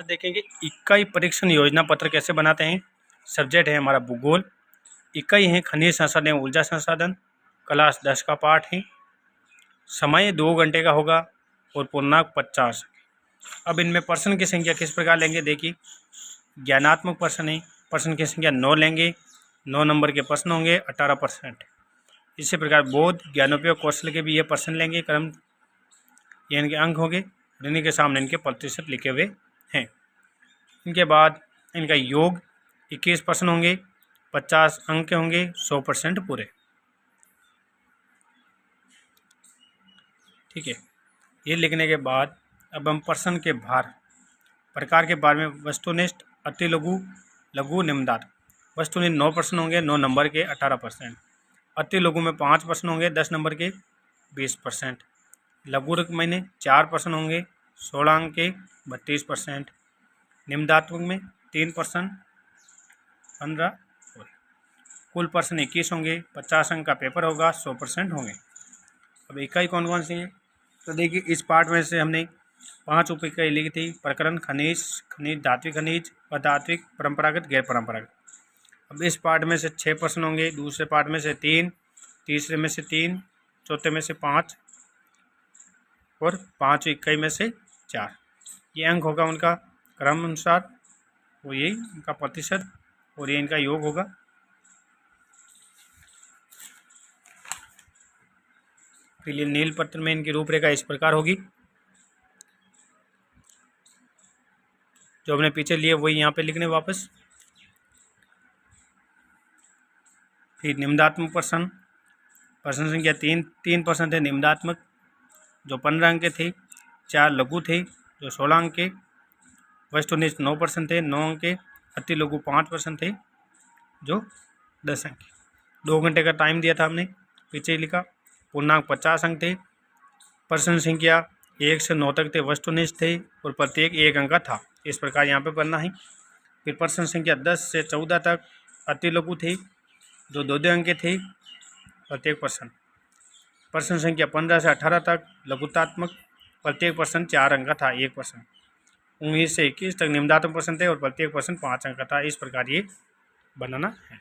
आज देखेंगे इकाई परीक्षण योजना पत्र कैसे बनाते हैं। सब्जेक्ट है हमारा भूगोल, इकाई है खनिज संसाधन एवं ऊर्जा संसाधन, क्लास 10 का पाठ है, समय 2 घंटे का होगा और पूर्णांक 50। अब इनमें प्रश्न की संख्या किस प्रकार लेंगे देखिए। ज्ञानात्मक प्रश्न है, प्रश्न की संख्या 9 लेंगे, 9 नंबर के प्रश्न होंगे 18%। इसी प्रकार बोध ज्ञानोपयोग कौशल के भी ये प्रश्न लेंगे, क्रम ये इनके अंक होंगे, इन्हीं के सामने इनके प्रतिशत लिखे हुए हैं। इनके बाद इनका योग 21 प्रश्न होंगे, 50 अंक के होंगे, 100% पूरे। ठीक है, ये लिखने के बाद अब हम प्रश्न के भार प्रकार के बारे में वस्तुनिष्ठ, अति लघु, लघु, निम्नदात। वस्तुनिष्ठ 9 प्रश्न होंगे, 9 नंबर के 18%। अति लघु में 5 प्रश्न होंगे, 10 नंबर के 20%। लघु में 4 प्रश्न होंगे, 16 अंक के 32%। निम्नदात्मक में 3 प्रश्न 15। कुल प्रश्न 21 होंगे, 50 अंक का पेपर होगा, 100% होंगे। अब इकाई कौन कौन सी हैं तो देखिए, इस पार्ट में से हमने 5 उप इकाई लिखी थी। प्रकरण खनिज, धात्विक खनिज, अधात्विक, परंपरागत, गैर परंपरागत। अब इस पार्ट में से 6 प्रश्न होंगे, दूसरे पार्ट में से 3, तीसरे में से 3, चौथे में से 5 और 5 इकाई में से 4। ये अंक होगा उनका क्रम अनुसार, वो यही इनका प्रतिशत और ये इनका योग होगा। फिर ये नील पत्र में इनकी रूपरेखा इस प्रकार होगी। जो हमने पीछे लिए वही यहाँ पे लिखने वापस। फिर निम्नात्मक प्रश्न, प्रश्न संख्या 3 प्रश्न थे निम्नात्मक जो 15 अंक के थे, 4 लघु थे जो 16 अंक के, वस्तुनिष्ठ 9 प्रश्न थे 9 अंक के, अति लघु 5 प्रश्न थे जो 10 अंक के। 2 घंटे का टाइम दिया था हमने, पीछे लिखा। पूर्णांक 50 अंक थे। प्रश्न संख्या 1 से 9 तक थे, वस्तुनिष्ठ थे और प्रत्येक 1 अंक का था। इस प्रकार यहाँ पे पढ़ना है। फिर प्रश्न संख्या 10 से 14 तक अति लघु थे जो 2 अंक के थे प्रत्येक प्रश्न। प्रश्न संख्या 15 से 18 तक लघुतात्मक, प्रत्येक प्रश्न 4 अंक का था, 1 प्रश्न। 19 से 21 तक निम्नात्मक प्रश्न थे और प्रत्येक प्रश्न 5 अंक का था। इस प्रकार ये बनाना है।